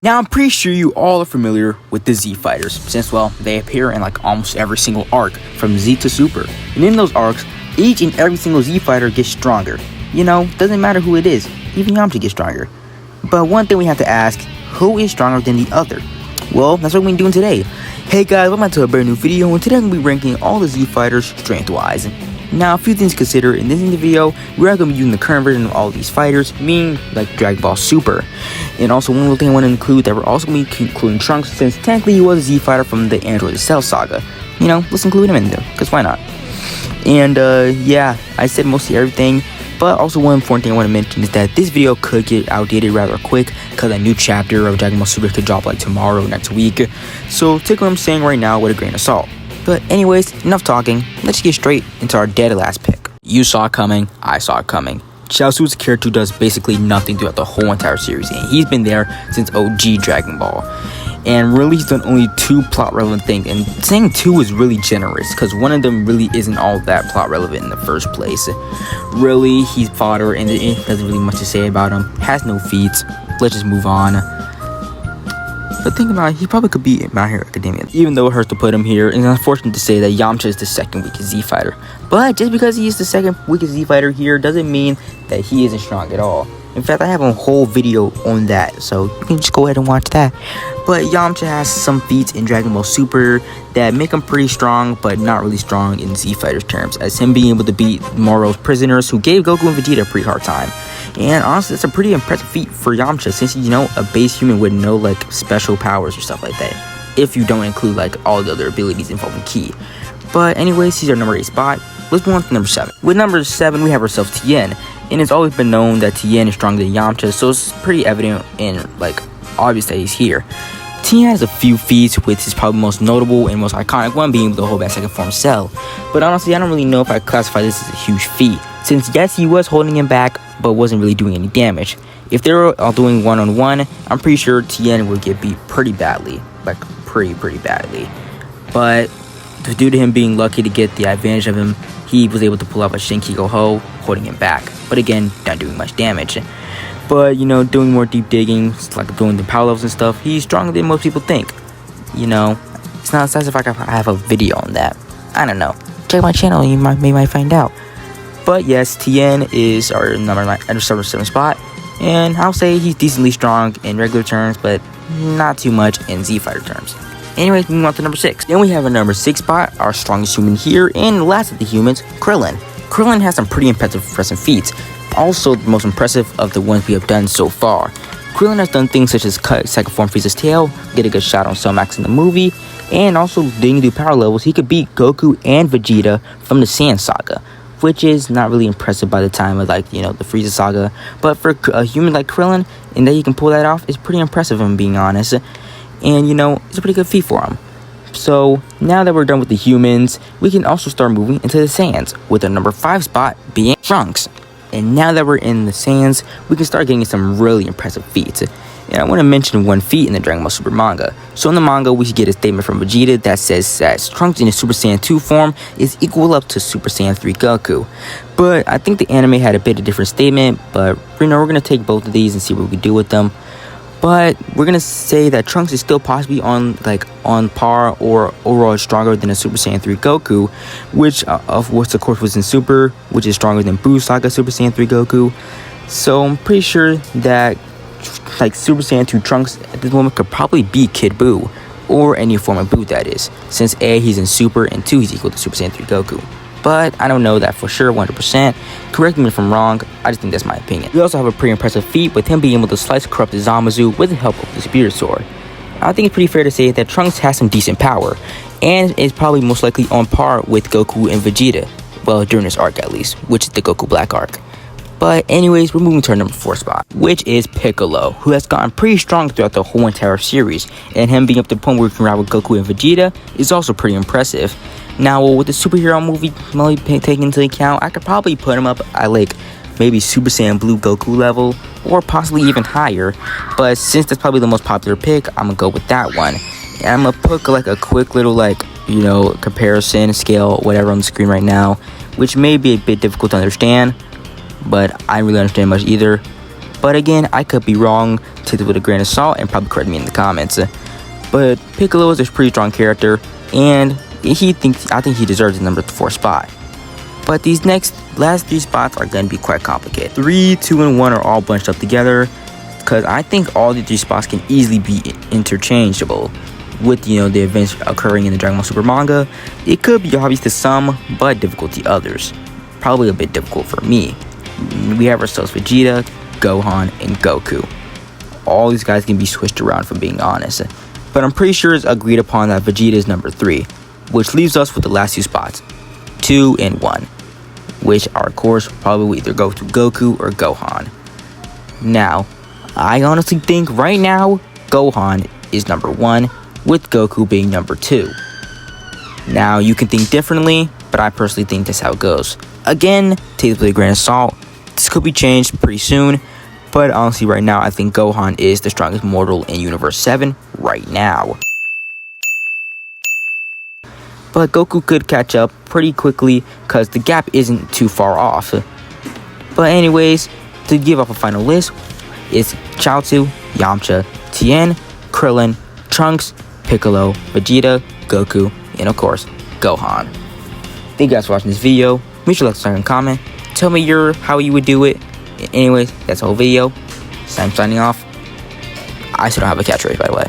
Now, I'm pretty sure you all are familiar with the Z Fighters, since, well, they appear in like almost every single arc, from Z to Super. And in those arcs, each and every single Z Fighter gets stronger. You know, doesn't matter who it is, even Yamcha gets stronger. But one thing we have to ask, who is stronger than the other? Well, that's what we're doing today. Hey guys, welcome back to a brand new video, and today I'm going to be ranking all the Z Fighters strength-wise. Now, a few things to consider in this video. We are going to be using the current version of all of these fighters, meaning like Dragon Ball Super. And also, one little thing I want to include, that we're also going to be including Trunks, since technically he was a Z Fighter from the Android Cell saga. You know, let's include him in there, because why not? And yeah, I said mostly everything. But also, one important thing I want to mention is that this video could get outdated rather quick, because a new chapter of Dragon Ball Super could drop like tomorrow or next week. So take what I'm saying right now with a grain of salt. But anyways, enough talking, let's get straight into our dead last pick. You saw it coming, I saw it coming. Chaozu's character who does basically nothing throughout the whole entire series, and he's been there since OG Dragon Ball. And really, he's done only 2 plot relevant things, and saying 2 is really generous, because one of them really isn't all that plot relevant in the first place. Really, he's fodder, and it doesn't really much to say about him, has no feats. Let's just move on. But think about it, he probably could be in My Hero Academia, even though it hurts to put him here. And it's unfortunate to say that Yamcha is the second weakest Z Fighter. But just because he is the second weakest Z Fighter here doesn't mean that he isn't strong at all. In fact, I have a whole video on that, so you can just go ahead and watch that. But Yamcha has some feats in Dragon Ball Super that make him pretty strong, but not really strong in Z Fighters terms, as him being able to beat Moro's prisoners, who gave Goku and Vegeta a pretty hard time. And honestly, that's a pretty impressive feat for Yamcha, since he's, you know, a base human with no like special powers or stuff like that, if you don't include like all the other abilities involving Ki. But anyways, he's our number 8 spot. Let's move on to number 7. With number 7, we have ourselves Tien, and it's always been known that Tien is stronger than Yamcha, so it's pretty evident and like obvious that he's here. Tien has a few feats, with his probably most notable and most iconic one being the hold back second form Cell. But honestly, I don't really know if I classify this as a huge feat, since yes, he was holding him back, but wasn't really doing any damage. If they were all doing one-on-one, I'm pretty sure Tien would get beat pretty badly, like pretty badly. But due to him being lucky to get the advantage of him, he was able to pull off a Shinkigo Ho, holding him back, but again, not doing much damage. But, you know, doing more deep digging, like doing the power levels and stuff, he's stronger than most people think. You know, it's not as if I have a video on that. I don't know. Check my channel and you might find out. But yes, Tien is our number 7 spot, and I'll say he's decently strong in regular terms, but not too much in Z Fighter terms. Anyways, moving on to number 6. Then we have a number 6 spot, our strongest human here, and last of the humans, Krillin. Krillin has some pretty impressive feats, also the most impressive of the ones we have done so far. Krillin has done things such as cut second form Frieza's tail, get a good shot on Cell Max in the movie, and also digging through power levels, he could beat Goku and Vegeta from the Saiyan saga, which is not really impressive by the time of, like, you know, the Frieza saga. But for a human like Krillin, and that he can pull that off, is pretty impressive, if I'm being honest. And, you know, it's a pretty good feat for him. So, now that we're done with the humans, we can also start moving into the Saiyans, with our number 5 spot being Trunks. And now that we're in the Saiyans, we can start getting some really impressive feats. And I want to mention one feat in the Dragon Ball Super manga. So in the manga, we get a statement from Vegeta that says that Trunks in his Super Saiyan 2 form is equal up to Super Saiyan 3 Goku. But I think the anime had a bit of different statement, but you know, we're going to take both of these and see what we can do with them. But we're going to say that Trunks is still possibly on par or overall stronger than a Super Saiyan 3 Goku, which of course was in Super, which is stronger than Buu Saga Super Saiyan 3 Goku. So I'm pretty sure that like Super Saiyan 2 Trunks at this moment could probably beat Kid Buu, or any form of Buu that is, since A, he's in Super, and 2, he's equal to Super Saiyan 3 Goku. But I don't know that for sure 100%. Correct me if I'm wrong, I just think that's my opinion. We also have a pretty impressive feat with him being able to slice corrupt Zamasu with the help of the Spirit Sword. I think it's pretty fair to say that Trunks has some decent power, and is probably most likely on par with Goku and Vegeta, well, during this arc at least, which is the Goku Black arc. But anyways, we're moving to our number 4 spot, which is Piccolo, who has gotten pretty strong throughout the whole entire series, and him being up to the point where he can rival Goku and Vegeta is also pretty impressive. Now, with the superhero movie taken into account, I could probably put him up at like maybe Super Saiyan Blue Goku level, or possibly even higher. But since that's probably the most popular pick, I'm gonna go with that one. And I'm gonna put like a quick little comparison scale, whatever, on the screen right now, which may be a bit difficult to understand, but I don't really understand much either. But again, I could be wrong. Take it with a grain of salt and probably correct me in the comments. But Piccolo is a pretty strong character, and I think he deserves the number 4 spot. But these last 3 spots are going to be quite complicated. 3, 2, and 1 are all bunched up together, because I think all the 3 spots can easily be interchangeable. With the events occurring in the Dragon Ball Super manga, it could be obvious to some, but difficult to others. Probably a bit difficult for me. We have ourselves Vegeta, Gohan, and Goku. All these guys can be switched around, for being honest. But I'm pretty sure it's agreed upon that Vegeta is number 3, which leaves us with the last 2 spots, 2 and 1, which are of course probably either go to Goku or Gohan. Now, I honestly think right now Gohan is number 1, with Goku being number 2. Now, you can think differently, but I personally think that's how it goes. Again, take it with a grain of salt. This could be changed pretty soon, but honestly right now I think Gohan is the strongest mortal in Universe 7 right now. But Goku could catch up pretty quickly because the gap isn't too far off. But anyways, to give up a final list, it's Chaozu, Yamcha, Tien, Krillin, Trunks, Piccolo, Vegeta, Goku, and of course, Gohan. Thank you guys for watching this video. Make sure to like, and comment. Tell me how you would do it. Anyways, that's the whole video. So I'm signing off. I still don't have a catchphrase, by the way.